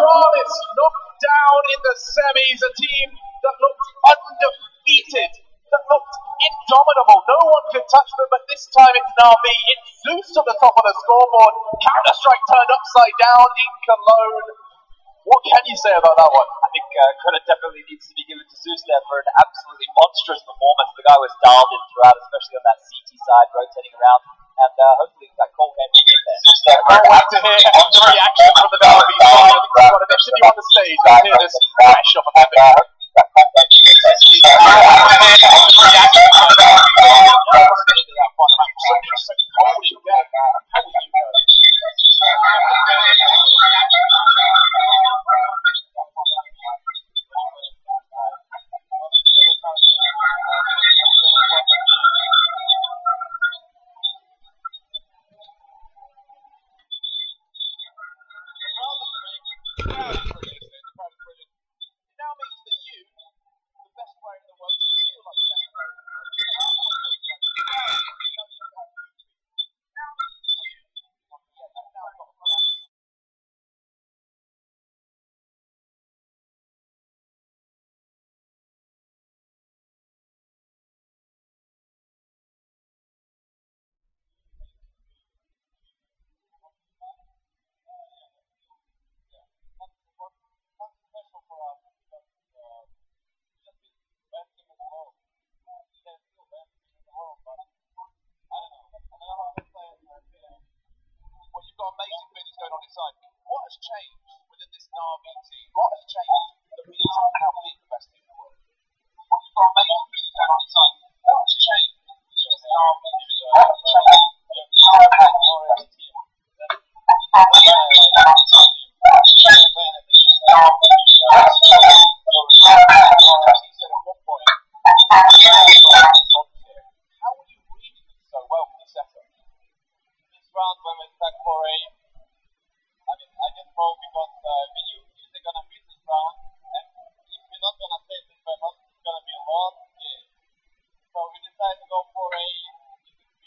Astralis knocked down in the semis, a team that looked undefeated, that looked indomitable. No one could touch them, but this time it's Navi. It's Zeus to the top of the scoreboard. Counter-Strike turned upside down in Cologne. What can you say about that one? I think credit definitely needs to be given to Zeus there for an absolutely monstrous performance. The guy was dialed in throughout, especially on that CT side, rotating around. And hopefully that call came in there. Can't wait to hear the reaction from the Navi side. I think we've got an interview on the stage. Let's hear this fresh off of Epic. What has changed within this Navi team? What has changed that we need to now be the best team in the world? You've got amazing things going on inside. What has changed within this Navi How are you reading so well for the setup? This round when we back for a I get both because they're gonna beat this round, and if we're not gonna take this by much, it's gonna be a long game. So we decided to go for a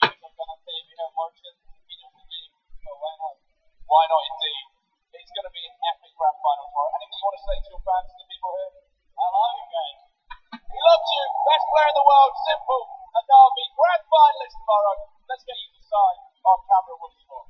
if we're gonna say we have more chance to finish the game, so why not? Why not indeed? It's gonna be an epic grand final for anything you want to say to your fans, to the people here? I love you guys. We love you, best player in the world, simple, and I'll be grand finalist tomorrow. Let's get you to sign our camera will score.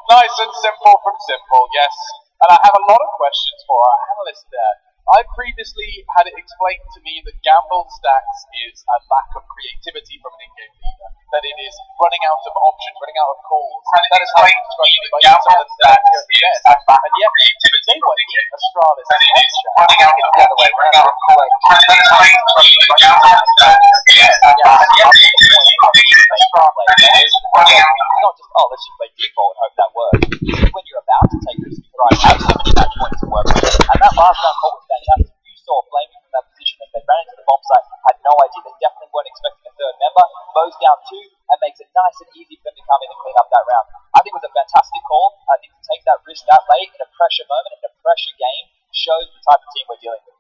Nice and simple from Simple, yes. And I have a lot of questions for our analyst there. I previously had it explained to me that gamble stacks is a lack of creativity from an in-game leader. That it is running out of options, running out of calls. That is how you describe it by some of the stacks here at the best. And yet, they were in Astralis. And it is running out the other way around. Not just, oh, let's just play default and hope that works. When you're about to take risky tries, have so many match points to work with. And that last round call was fantastic. You saw flaming from that position as they ran into the bomb site, had no idea. They definitely weren't expecting a third member. Goes down 2 and makes it nice and easy for them to come in and clean up that round. I think it was a fantastic call. I think to take that risk that late in a pressure moment, in a pressure game, shows the type of team we're dealing with.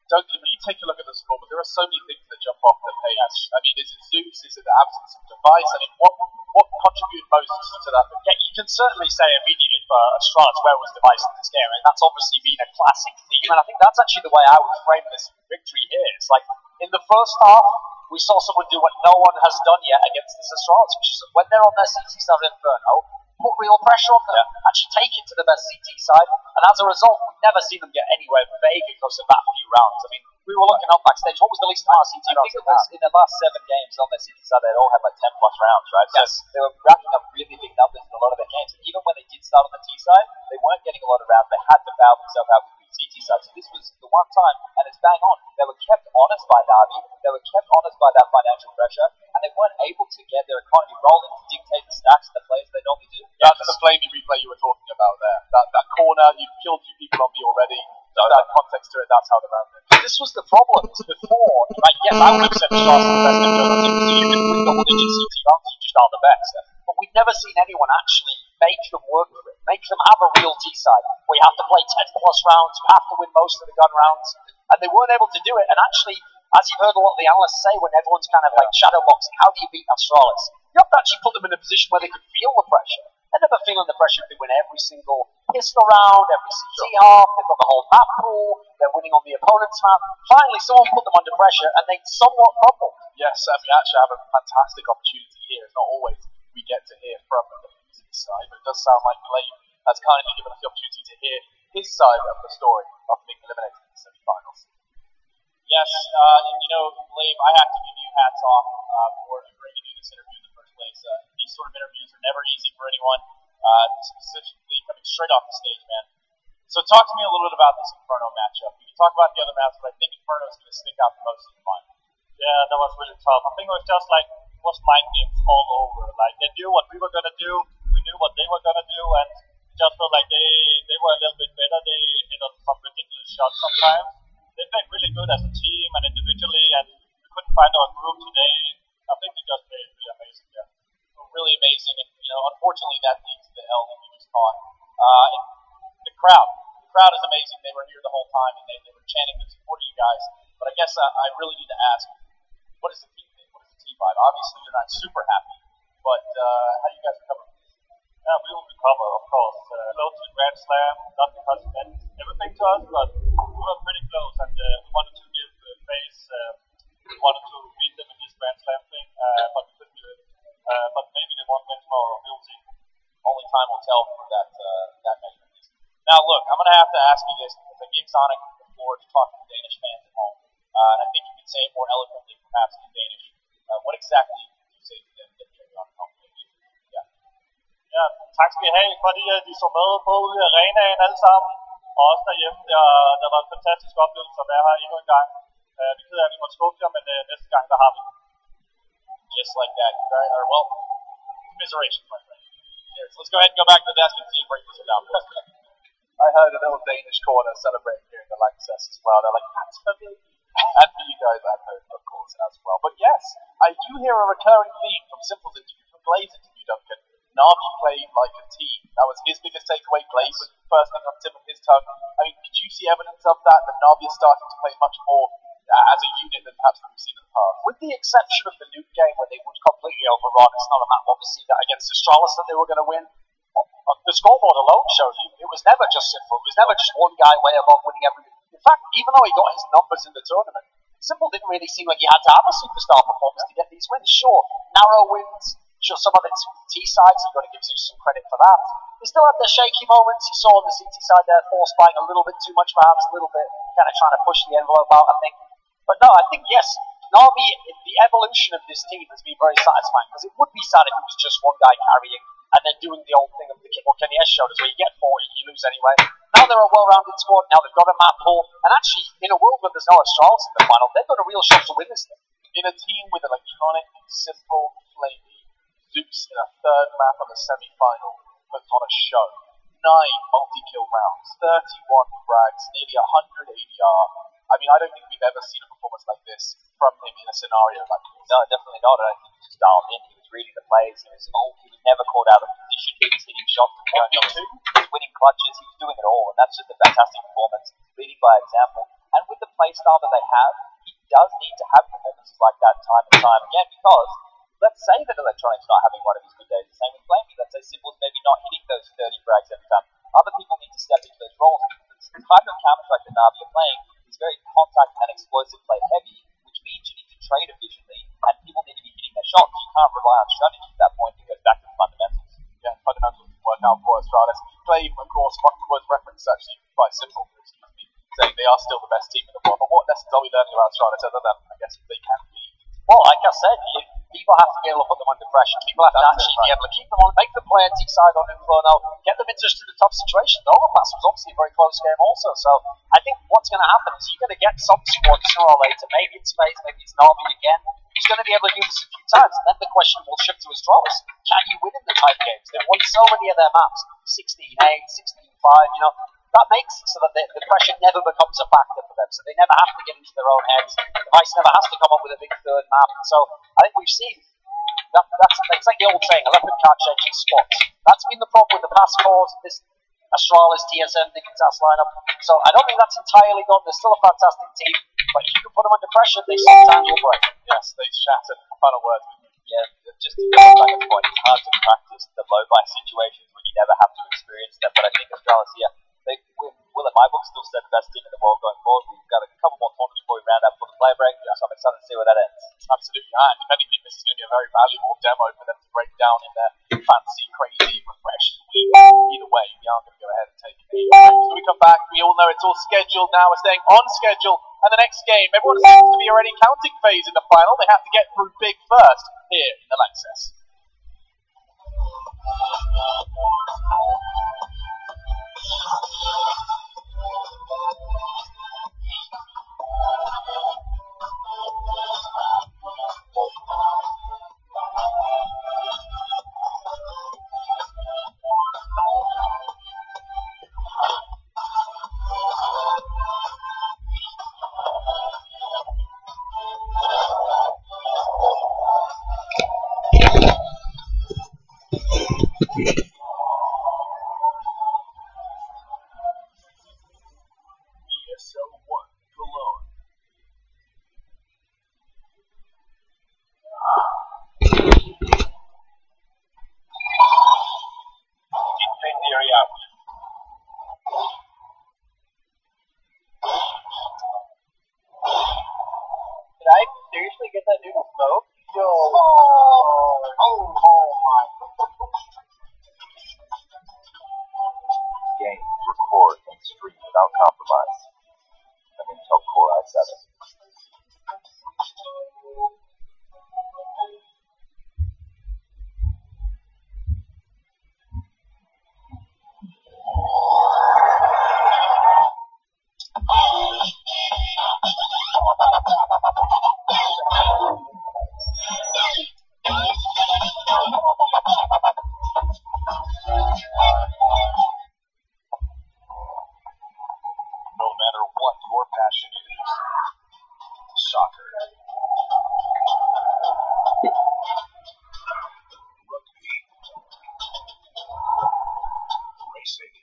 Duncan, when you take a look at the score, but there are so many things that jump off the page. I mean, is it Zeus? Is it the absence of device? I mean, what contributed most to that? Yeah, you can certainly say immediately for Astralis where was device in this game, and that's obviously been a classic theme, and I think that's actually the way I would frame this victory here. It's like, in the first half, we saw someone do what no one has done yet against this Astralis, which is when they're on their CT side of Inferno, put real pressure on them, actually take it to the best CT side, and as a result, we've never seen them get anywhere vaguely close to that few rounds. I mean, we were looking up backstage, what was the least amount of CT rounds? I think it was in the last 7 games on their CT side, they'd all had like 10 plus rounds, right? So they were racking up really big numbers in a lot of their games, and even when they did start on the T side, they weren't getting a lot of rounds, they had to bow themselves out with the CT side, so this was the one time, and it's bang on. They were kept honest by Navi, they were kept honest by that financial pressure, and they weren't able to get their economy rolling to dictate the stacks and the plays they normally do. Yeah, to the flaming replay you were talking about there. That corner, you've killed 2 people on me already. That context to it, that's how the round is. This was the problem before. Like, yes, I would have said Charles is the best in German team, so you can win double-digit CT rounds, you just are the best. But we've never seen anyone actually make them work for it, make them have a real T side, where you have to play 10 plus rounds, you have to win most of the gun rounds. and they weren't able to do it. And actually, as you've heard a lot of the analysts say, when everyone's kind of like shadow boxing, how do you beat Astralis? You have to actually put them in a position where they could feel the pressure. They're never feeling the pressure if they win every single pistol round, every CT half, they've got the whole map pool, they're winning on the opponent's map. Finally, someone put them under pressure and they somewhat crumbled. Yes, and we actually have a fantastic opportunity here. It's not always we get to hear from the losing side, but it does sound like Glaive has kindly given us the opportunity to hear his side of the story after being eliminated in the semi-finals. Yes, and you know, Glaive, I have to give you hats off for agreeing to do this interview in the first place. These sort of interviews are never easy for anyone, specifically coming straight off the stage, man. So talk to me a little bit about this Inferno matchup. We can talk about the other maps, but I think Inferno is going to stick out the most in the final. Yeah, that was really tough. I think it was just like, it was mind games all over. Like, they knew what we were going to do, we knew what they were going to do, and just felt like they were a little bit better. They hit on some ridiculous shots sometimes. They played really good as a team and individually, and we couldn't find our groove today. I think they just played really amazing, yeah. Really amazing, and you know, unfortunately that leads to the L that you just caught. And the crowd is amazing. They were here the whole time, and they were chanting and supporting you guys. But I guess I really need to ask, what is the team thing? What is the team vibe? Obviously, you're not super happy, but how do you guys recover from this? Yeah, we will recover, of course. Close to the Grand Slam, not because it meant everything to us, but we were pretty close, and we wanted to give Faze, we wanted to beat them in this Grand Slam thing, but we couldn't do it. But maybe they won't win tomorrow, we'll see. Only time will tell for that measurement. Now, look, I'm going to have to ask you this because I gave Sonic the floor to talk to the Danish fans at home. And I think you can say it more eloquently, perhaps, in Danish. What exactly do you say to them that you're on home? Ja, tak skal I have, fordi de så med både ude i arenaen alle sammen, og også derhjemme. Der var en fantastisk oplevelse at være her endnu en gang. Vi er ked af, at vi måtte skuffe jer, men næste gang, der har vi. Just like that. Right, or, well, commiserations, my friend. Here, so let's go ahead and go back to the desk and see if break this down. I heard a little Danish corner celebrating during the Lanxess as well. They're like, that's for me. And for you guys at home, of course, as well. But yes, I do hear a recurring theme from Simple's interview, from Glaive's interview, Duncan. Na'Vi played like a team. That was his biggest takeaway. Glaive was the first thing on the tip of his tongue. I mean, did you see evidence of that? That Na'Vi is starting to play much more as a unit than perhaps we've seen in the past. With the exception of the Nuke game where they would completely overrun, it's not a map obviously that against Astralis that they were going to win. The scoreboard alone showed you it was never just Simple. It was never just one guy way above winning everything. In fact, even though he got his numbers in the tournament, Simple didn't really seem like he had to have a superstar performance to get these wins. Sure, narrow wins. Sure, some of it's T-sides, you've got to give Zeus some credit for that. They still had their shaky moments. You saw on the CT side there, force buying a little bit too much perhaps, a little bit kind of trying to push the envelope out, I think. But no, I think, yes, Na'Vi, the evolution of this team has been very satisfying, because it would be sad if it was just one guy carrying and then doing the old thing of what Kenny S showed us, where you get 40, you lose anyway. Now they're a well-rounded squad, now they've got a map pool, and actually, in a world where there's no Astralis in the final, they've got a real shot to win this thing. In a team with electronic, simple, flamey, Zeus in a third map of a semi-final puts on a show. 9 multi-kill rounds, 31 frags, nearly 100 ADR. I mean, I don't think we've ever seen a performance like this from him in a scenario like this. No, definitely not. I don't think he was just dialed in. He was reading the plays. He was never caught out of position. He was hitting shots. He was winning clutches. He was doing it all, and that's just a fantastic performance, leading by example. And with the play style that they have, he does need to have performances like that time and time again, because let's say that Electronic's not having one of his good days. The same with Flamey. Let's say Simple's maybe not hitting those 30 frags every time. Other people need to step into those roles. The type of Counter-Strike that Na'Vi are playing is very contact and explosive play heavy, which means you need to trade efficiently, and people need to be hitting their shots. You can't rely on strategy at that point. It goes back to the fundamentals. Yeah, fundamentals work out for Astralis. Glaive, of course, was referenced actually by Simple, saying they are still the best team in the world. But what lessons are we learning about Astralis other than, I guess, they can be? Well, like I said, people have to be able to put them under pressure. People have to actually be able to keep them on, make them play a T-side on Inferno, get them into the tough situations. The Overpass was obviously a very close game also, so I think what's going to happen is you're going to get some squad sooner or later, maybe it's Faze, maybe it's Na'Vi again, who's going to be able to do this a few times, and then the question will shift to Astralis. Can you win in the tight games? They've won so many of their maps, 16-8, 16-5, you know. That makes it so that the pressure never becomes a factor for them. So they never have to get into their own heads. The Vice never has to come up with a big third map. And so I think we've seen that's like the old saying, a leopard can't change its spots. That's been the problem with the past fours. Astralis, TSM, Dignitas lineup. So I don't think that's entirely gone. They're still a fantastic team, but if you can put them under pressure, they sometimes will break. Yes, they shattered. Final word. Yeah, just to go back to the point, it's hard to practice the low buy situations when you never have to experience them. But I think Australis here, they will, in my book, still stay the best team in the world going forward. We've got a couple more tournaments before we round up for the play break, so I'm excited to see where that ends. Absolutely, and if anything, this is going to be a very valuable demo for them to break down in their fancy, crazy, refreshed week. Either way, we are going to go ahead and take a break. So we come back, we all know it's all scheduled now, we're staying on schedule, and the next game, everyone seems to be already counting Faze in the final. They have to get through big first here in the Lanxess. ESL 1 Cologne. Incendiary out. Did I seriously get that dude to smoke? Yo. Oh my. Game, record, and stream without compromise. An Intel Core i7. No matter what your passion is, soccer, rugby, racing,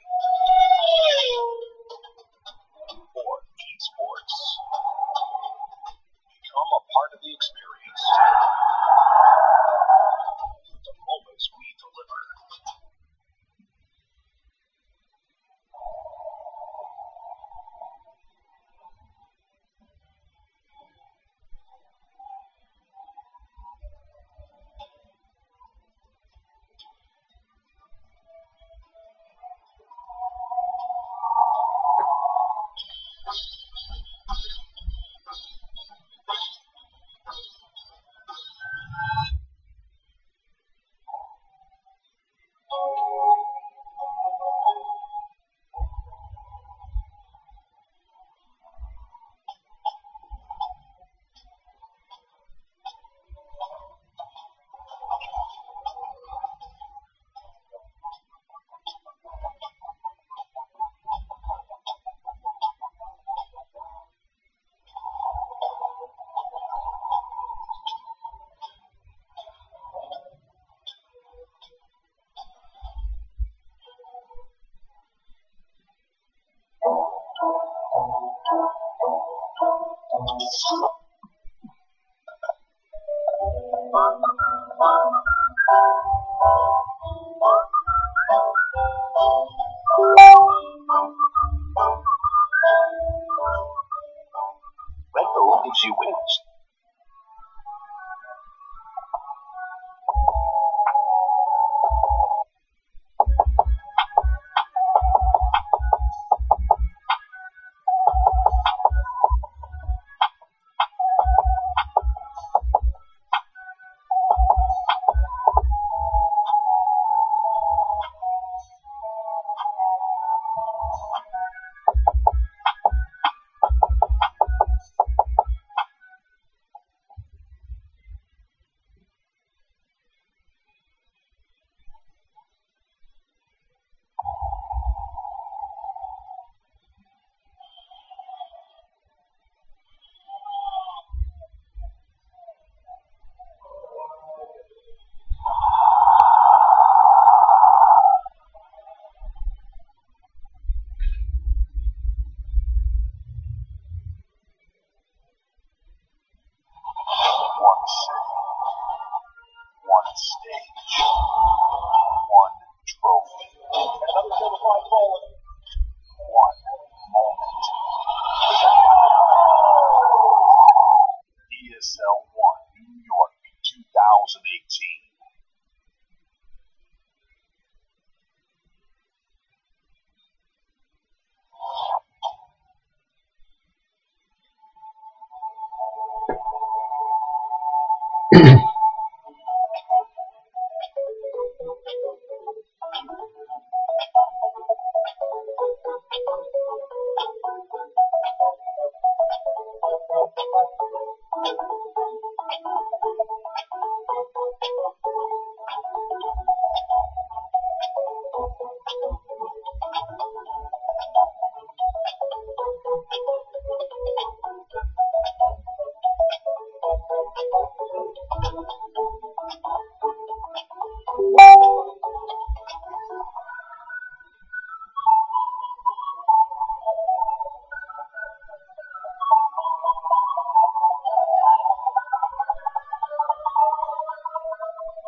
or esports, become a part of the experience. The moments we deliver. Red Bull gives you wings.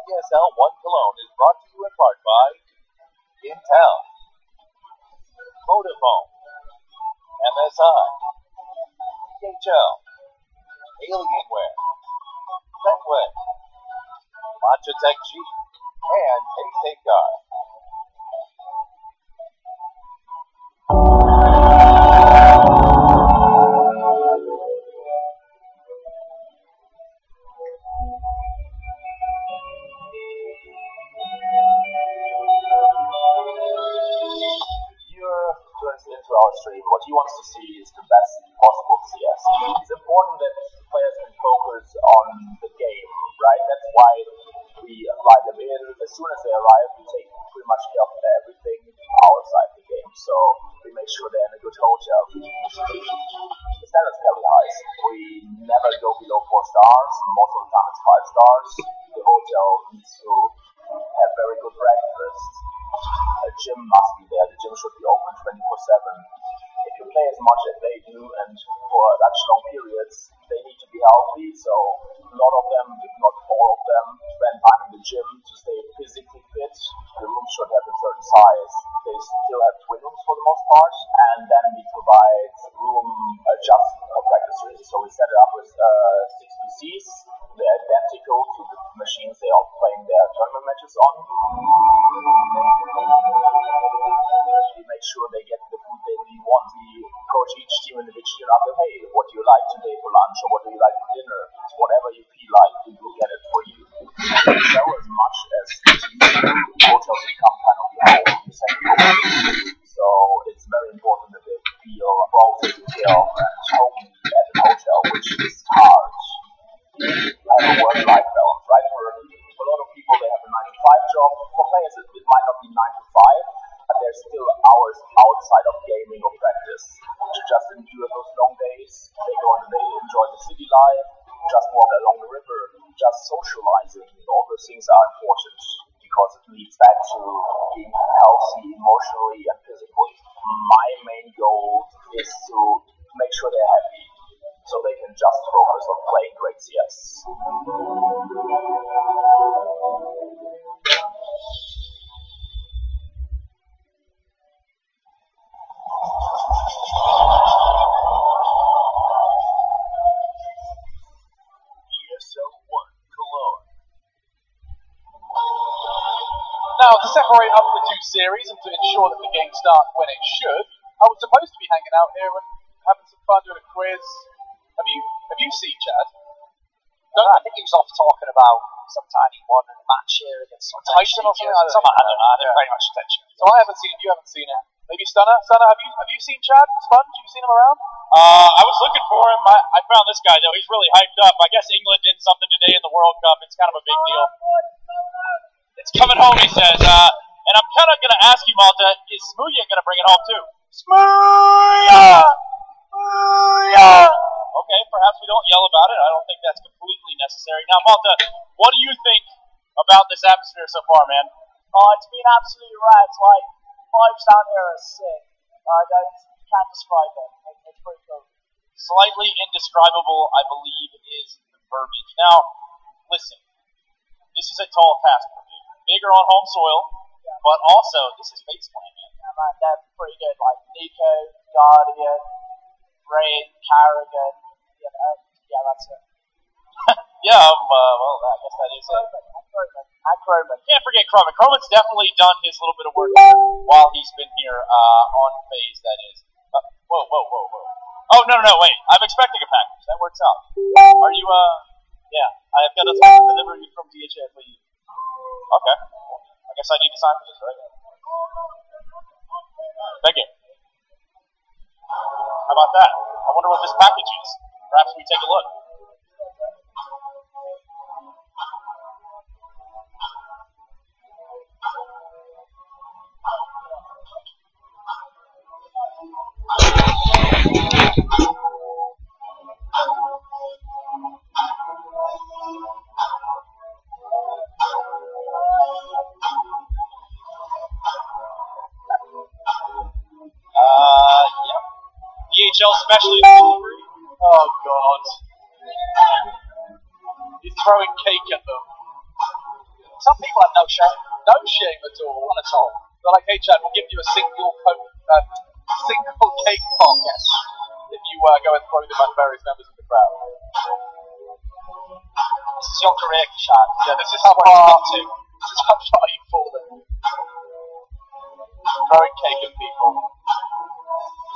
ESL 1 Cologne is brought to you in part by Intel, Vodafone, MSI, DHL, Alienware, Betway, Matcha Tech G, and a Safeguard. Into our stream, what he wants to see is the best possible CS. It's important that players can focus on the game, right? That's why we fly them in. As soon as they arrive, we take pretty much care of everything outside the game. So we make sure they're in a good hotel. The standard's fairly high. We never go below 4 stars. Most of the time it's 5 stars. The hotel needs to have very good breakfast. A gym must be there. The gym should be open 24/7. If you play as much as they do and for such long periods, they need to be healthy. So a lot of them, if not all of them, spend time in the gym to stay physically fit. The rooms should have a certain size. They still have twin rooms for the most part, and then we provide room adjustment or practice rooms. So we set it up with 6 PCs. They're identical to the machines they are playing their tournament matches on. We make sure they get the food they really want. We coach each team individually and ask them, hey, what do you like today for lunch, or what do you like for dinner? Whatever you feel like, we will get it for you. So as much as hotels become kind of your home, the second home. So it's very important that they feel well taken care of and homely at the hotel, which is hard. I have a work-life balance, right? For a lot of people, they have a 9-to-5 job. For players, it might not be 9 to 5, but there's still hours outside of gaming or practice to just endure those long days. They go and they enjoy the city life, just walk along the river, just socializing. All those things are important because it leads back to being healthy emotionally and physically. My main goal is to make sure they're happy, so they can just focus on playing great CS. ESL 1 Cologne. Now, to separate up the two series and to ensure that the game starts when it should, I was supposed to be hanging out here and having some fun doing a quiz. Have you seen Chad? I think he was off talking about some tiny one in a match here against some Tyson or something. I don't know. I didn't pay much attention. So I haven't seen him. You haven't seen it. Maybe Stunner. Stunner, have you seen Chad? Sponge, have you seen him around? I was looking for him. I found this guy though. He's really hyped up. I guess England did something today in the World Cup. It's kind of a big deal. It's coming home, he says. And I'm kind of going to ask you, Malta, is Smooya going to bring it home too? Smooya! Smooya! Okay, perhaps we don't yell about it. I don't think that's completely necessary. Now, Malta, what do you think about this atmosphere so far, man? Oh, it's been absolutely rad. It's like vibes down here are sick. Can't describe it. It's pretty cool. Slightly indescribable, I believe, is the verbiage. Now, listen, this is a tall task for me. Bigger on home soil, but also this is Faze playing, man. Yeah, man, they're pretty good. Like Nico, Guardian, Rain, Carrigan. Yeah, that's it. Well, I guess that is it. And Croman. Can't forget Croman. Croman's definitely done his little bit of work while he's been here on Faze, that is. Whoa. Oh, no, wait. I'm expecting a package. That works out. Are you, yeah. I have got a special delivery from DHL for you. Okay. I guess I need to sign for this, right? Thank you. How about that? I wonder what this package is. Perhaps we take a look. Yep. DHL specialty delivery. Oh god. You're throwing cake at them. Some people have no shame. No shame at all. None at all. They're like, hey Chad, we'll give you a single cake pop if you go and throw them at various members of the crowd. This is your career, Chad. Yeah, this is how far you've fallen. Throwing cake at people.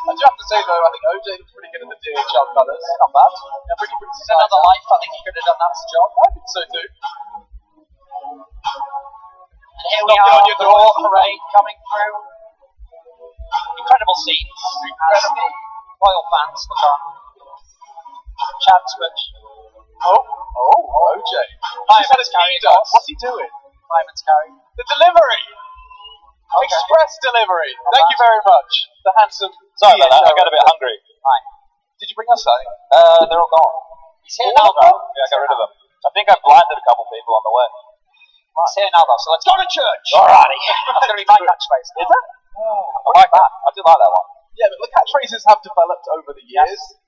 I do have to say though, I think OJ looks pretty good in the DHL colours. Not bad. Yeah, pretty In another life, I think he could have done that job. I think so too. And here we are, the Royal Parade coming through. Incredible scenes. As the Royal fans look on. Chad Switch. OJ. He's had his carry. What's he doing? Diamonds carry. The delivery! Okay. Express delivery! Thank you very much. The handsome. Sorry about that, I got a bit hungry. Right. Did you bring us something? They're all gone. He's here now, though. Yeah, I got rid of them. I think I blinded a couple people on the way. He's here now, though, so let's go to church. Alrighty. That's going to be my catchphrase. Is it? I like that. I do like that one. Yeah, but the catchphrases have developed over the years.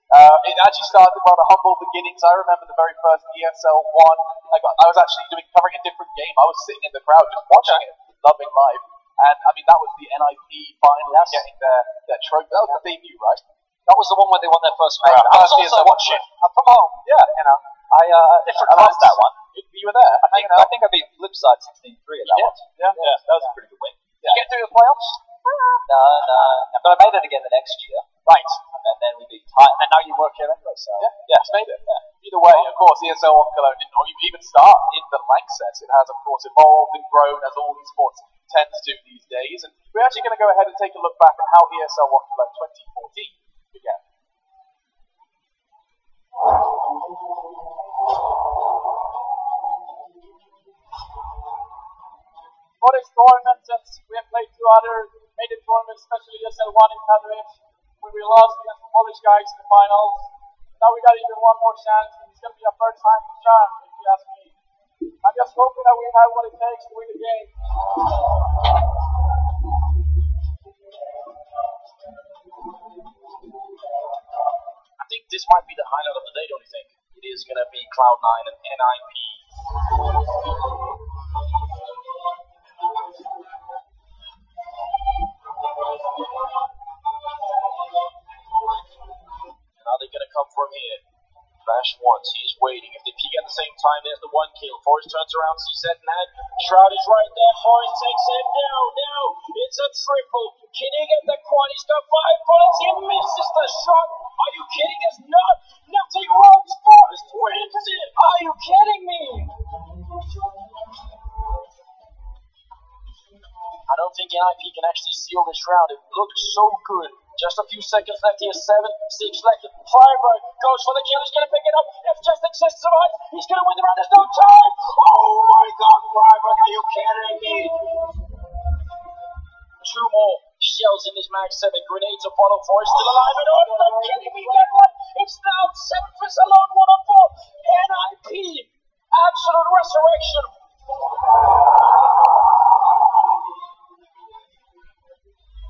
It actually started with rather humble beginnings. I remember the very first ESL one. I was actually covering a different game. I was sitting in the crowd just watching it, loving life. And I mean, that was the NIP finally getting their trophy. That was the debut, right? That was the one where they won their first match. Right, I was first also ESL watching. I'm from home. Yeah, You know, I liked that one. you were there. I think I beat Flipside 16-3 at that one. Yeah. That was a pretty good win. Did you get through the playoffs? No. But I made it again the next year. Right. And then we beat Titan. And now you work here anyway, so. Yes, made it. Yeah. Either way, of course, ESL on Cologne didn't even start in the Lanxess. It has, of course, evolved and grown as all esports tends to these days. And we're actually going to go ahead and take a look back at how ESL 1 Cologne 2014 began. For this tournament, since we have played two other major tournaments, especially ESL 1 in Katowice, where we lost against the Polish guys in the finals. Now we got even one more chance, and it's going to be a first time charm, if you ask me. I'm just hoping that we have what it takes to win the game. I think this might be the highlight of the day, don't you think? It is going to be Cloud9 and NIP. And are they going to come from here? Flash once, he's waiting. If they peek at the same time, there's the one kill. Forrest turns around, sees that man. Shroud is right there. Forrest takes it down. Now it's a triple. Can he get the quad? He's got 5 bullets. He misses the shot. Are you kidding us? Not. Nothing runs. Forrest wins it. Are you kidding me? I don't think NIP can actually seal this round. It looked so good. Just a few seconds left here. 7, 6 left. Freiburg goes for the kill. He's going to pick it up. If just exists survives, he's going to win the round. There's no time. Oh my God, Freiburg, are you kidding me? 2 more shells in this mag 7. Grenades to follow. Forrest still alive. And oh, are you kidding me? Get one. It's now 7 for Salon 1 on 4. NIP. Absolute resurrection.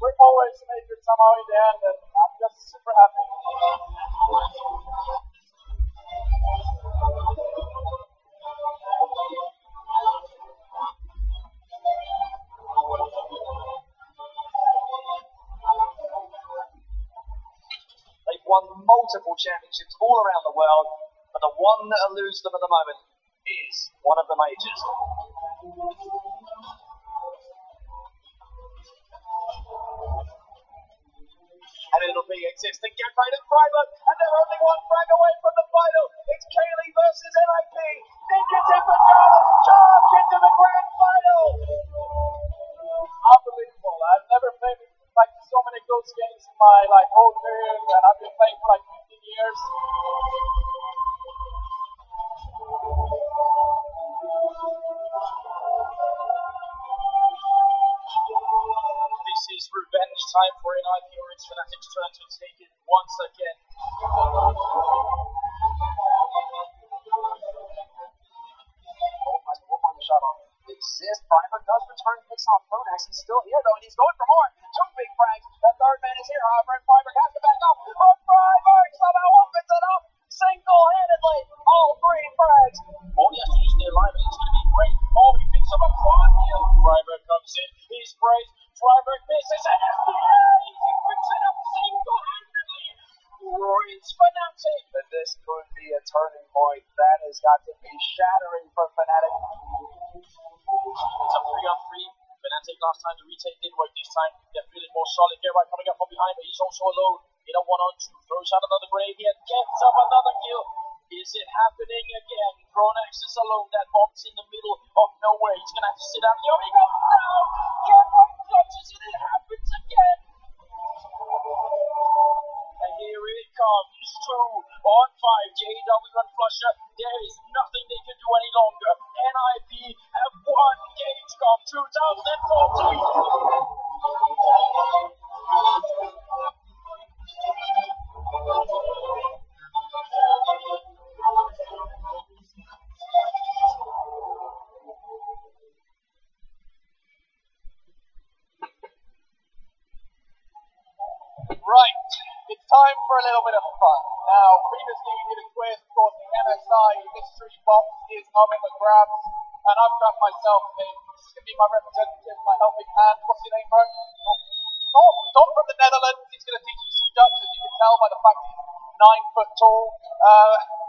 We're always make it somehow in the end, and I'm just super happy. They've won multiple championships all around the world, but the one that eludes them at the moment is one of the majors. And it'll be existing campaign at Freiburg, and they're only one frag away from the final. It's Kaylee versus NIP. It's Fnatic's turn to take it once again. Exist. Private does return, picks off Pronax. He's still here though, and he's going for more. Two big frags. That third man is here. However, Freiburg has to back up. But Freiburg somehow opens it up single-handedly. All three frags. Oh, he has to just stay alive, and it's going to be great. Oh, he picks up a quad kill. Freiburg comes in. He sprays. Freiburg misses, and he picks it up single-handedly. Ruins Fnatic. But this could be a turning point. That has got to be shattering for Fnatic. It's a 3-on-3. Fnatic last time the retake didn't work this time. They're feeling more solid. Gerard coming up from behind, but he's also alone. In a 1-on-2, throws out another grenade here, gets up another kill. Is it happening again? Pronax is alone. That bomb's in the middle of nowhere. He's gonna have to sit down. Here he goes down. Gerard clutches it. It happens again. And here it comes. 2-on-5. JW and Flusher. There is nothing they can do any longer. NIP have won Gamescom 2014. Right, it's time for a little bit of fun. Now, previously we did a quiz, of course, the MSI mystery box is up in the grabs, and I've grabbed myself a, this is going to be my representative, my helping hand. What's your name, bro? Dom from the Netherlands. He's going to teach you some Dutch, as you can tell by the fact he's 9 foot tall.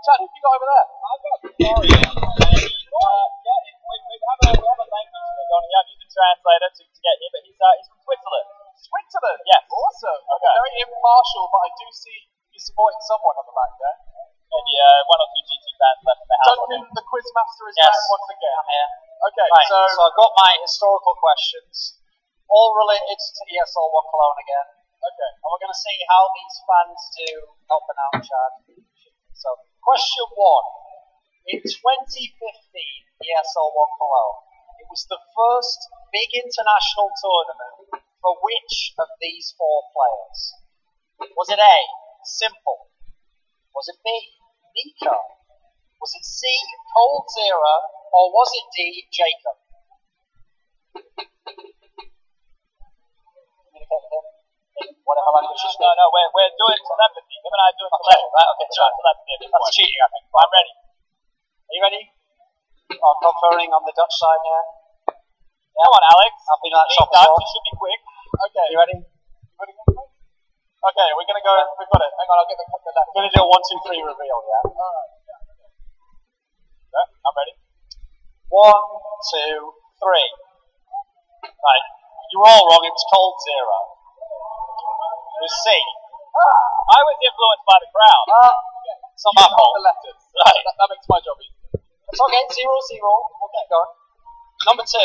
Chad, who have you got over there? I've got Gloria. We have a language thing on here. You can translate it to get here, but he's from Switzerland. Switzerland? Yes. Awesome. Okay. Very impartial, but I do see you supporting someone on the back there. Maybe 1 or 2 GT fans left in the house. Duncan, the quizmaster, is Yes. back once again. I'm here. Okay, Right, so I've got my historical questions, all related to ESL 1 Cologne again. okay. And we're going to see how these fans do helping out Chad. So, question 1. In 2015, ESL 1 Cologne, it was the first big international tournament for which of these 4 players? Was it A, Simple? Was it B, Nico? Was it C, Cold Zero? Or was it D, Jacob? Communicate with him in whatever language you speak. No, we're doing telepathy. Him and I are doing telepathy. Right, okay, sure. Telepathy. That's cheating, I think. I'm ready. Are you ready? I'm conferring on the Dutch side here. Come on, Alex. I've been at that shop Dutch, before. you should be quick. Okay. You ready? Okay, we're going to go, we've got it. Hang on, I'll get the left. We're going to do a 1, 2, 3 reveal, yeah? Alright, yeah. Yeah, I'm ready. 1, 2, 3. Right. You were all wrong. It was Cold Zero. It was C. I was influenced by the crowd. It's not my You got fault. the letters. Right. That makes my job easier. It's okay. 0, 0. We'll get going. Number 2.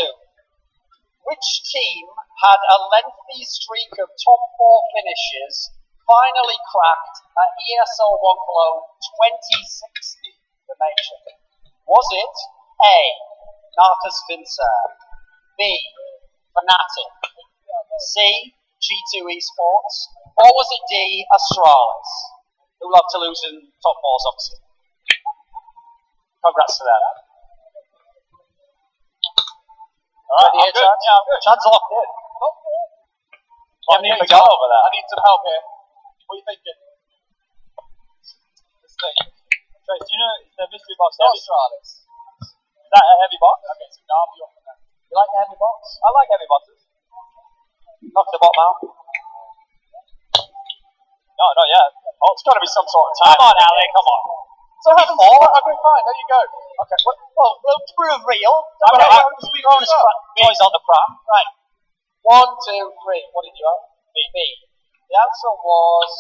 Which team had a lengthy streak of top 4 finishes finally cracked at ESL 1 Cologne 2016? The nation. Was it A, Narcus Vincer, B, Fnatic, C, G2 Esports, or was it D, Astralis, who love to lose in top 4s, obviously? Congrats to them. Alright, I'm good. Chad? Yeah, I'm good. Chad's locked in. I haven't even got over that. I need some help here. What are you thinking? This thing. Trace, do you know the mystery box Not heavy? Astralis. Is that a heavy box? Okay, so Derby off the net. You like a heavy box? I like heavy boxes. Knock the bottom out. No, yeah. Oh, it's got to be some sort of Come time. on, Alex. Come on. So have four? Okay, fine, there you go. Okay, well, to prove real, boys on the pram. Right. 1, 2, 3. What did you have? B. The answer was,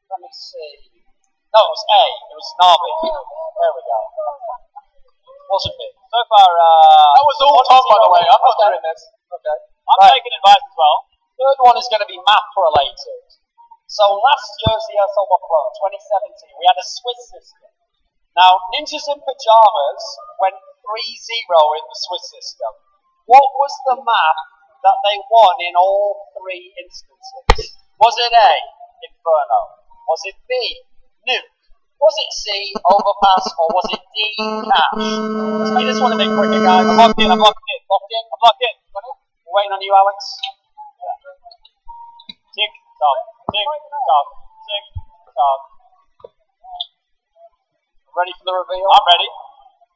let me see. No, it was A. It was Narby. There we go. Wasn't B. So far, That was all Tom, by the way. I'm not doing this. Okay. I'm Right. taking advice as well. Third one is going to be map related. So last year's ESL Pro 2017, we had a Swiss system. Now, Ninjas in Pajamas went 3-0 in the Swiss system. What was the map that they won in all 3 instances? Was it A, Inferno? Was it B, Nuke? Was it C, Overpass? Or was it D, Cash? Let's make this one a bit quicker, guys. I'm locked in. Locked in? We're waiting on you, Alex. Tick tock, tick tock, tick tock. Ready for the reveal? I'm ready.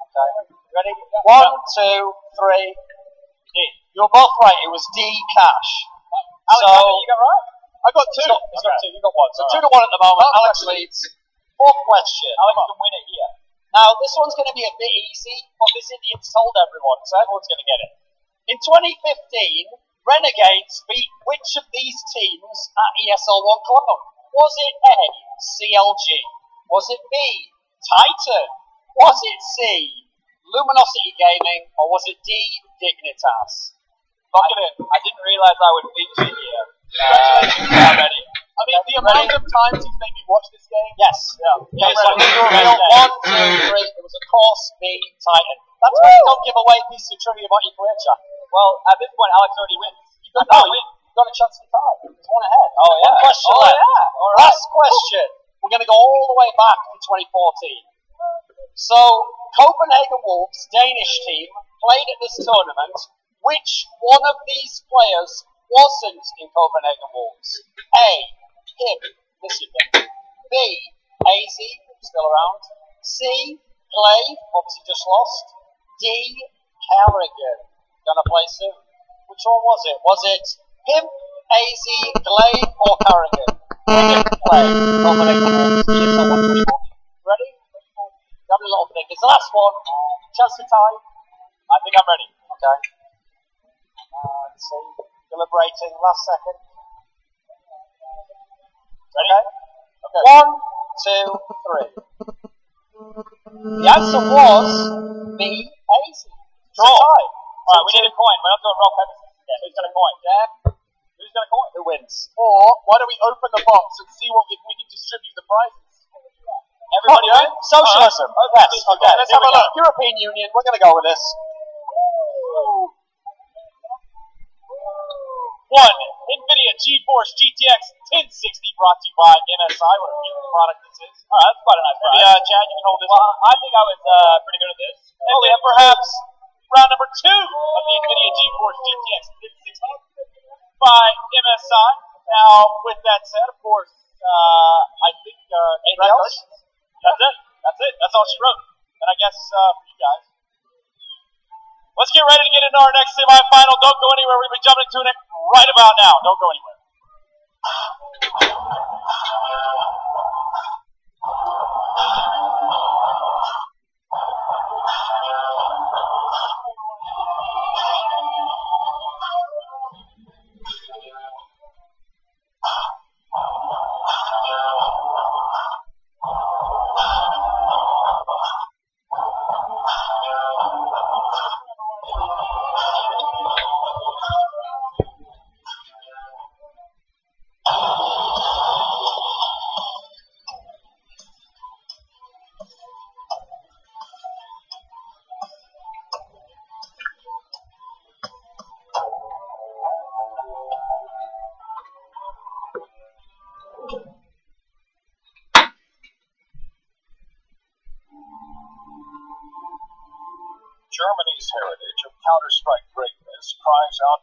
Okay. Ready? 1, 2, 3. D. You were both right. It was D, Cash. Alex, So how many you got right? I got 2. he's got 2. You got 1. So 2 to 1 at the moment. Alex leads. Fourth question. Alex can win it here. Now this one's going to be a bit easy, but this Indian's told everyone, so everyone's going to get it. In 2015, Renegades beat which of these teams at ESL 1 Cologne? Was it A, CLG? Was it B, Titan? Was it C, Luminosity Gaming? Or was it D, Dignitas? Lock it in. I didn't realize I would beat you here. Congratulations, you are ready. I mean, the amount of times he's made me watch this game. Yes. Yeah, So ready. reveal 1, 2, 3. It was of course B, Titan. That's why you don't give away pieces of trivia about your career, chat. Well, at this point, Alex already wins. You got No, to win. you've got a chance to tie. There's one ahead. Oh, yeah. One question Oh, left. yeah. All right. Last question. We're going to go all the way back to 2014. So, Copenhagen Wolves, Danish team, played at this tournament. Which one of these players wasn't in Copenhagen Wolves? A, him, Michigan. B, AZ, still around. C, Glaive, obviously just lost. D, Carrigan, gonna play soon. Which one was it? Was it him, AZ, Glaive, or Carrigan? Play. Copenhagen Wolves, ESL 124. Ready? Have a little think. It's the last one. Chance to tie. I think I'm ready. Okay. Let's see. Deliberating. Last second. Ready? Okay. 1, 2, 3. The answer was B, AZ. Draw. Tie. Alright, we need a coin. We're not doing rock, paper, scissors again. Who's got a coin? Deb, Who's got a coin? who wins? Or why don't we open the box and see what if we can distribute the prizes? Everybody Okay. wins? Socialism. Alright. Yes. Okay. Let's have a look. European Union. We're going to go with this. 1. NVIDIA GeForce GTX 1060 brought to you by MSI. What a beautiful product this is. Alright, that's quite a nice prize. Maybe, Chad, you can hold this one. I think I was pretty good at this. Oh, we have perhaps round number 2 of the NVIDIA GeForce GTX 1060 by MSI. Now, with that said, of course, I think congratulations. That's it. That's it. That's all she wrote. And I guess for you guys, let's get ready to get into our next semifinal. Don't go anywhere. We're going to be jumping into it right about now. Don't go anywhere. Germany's heritage of counter-strike greatness cries out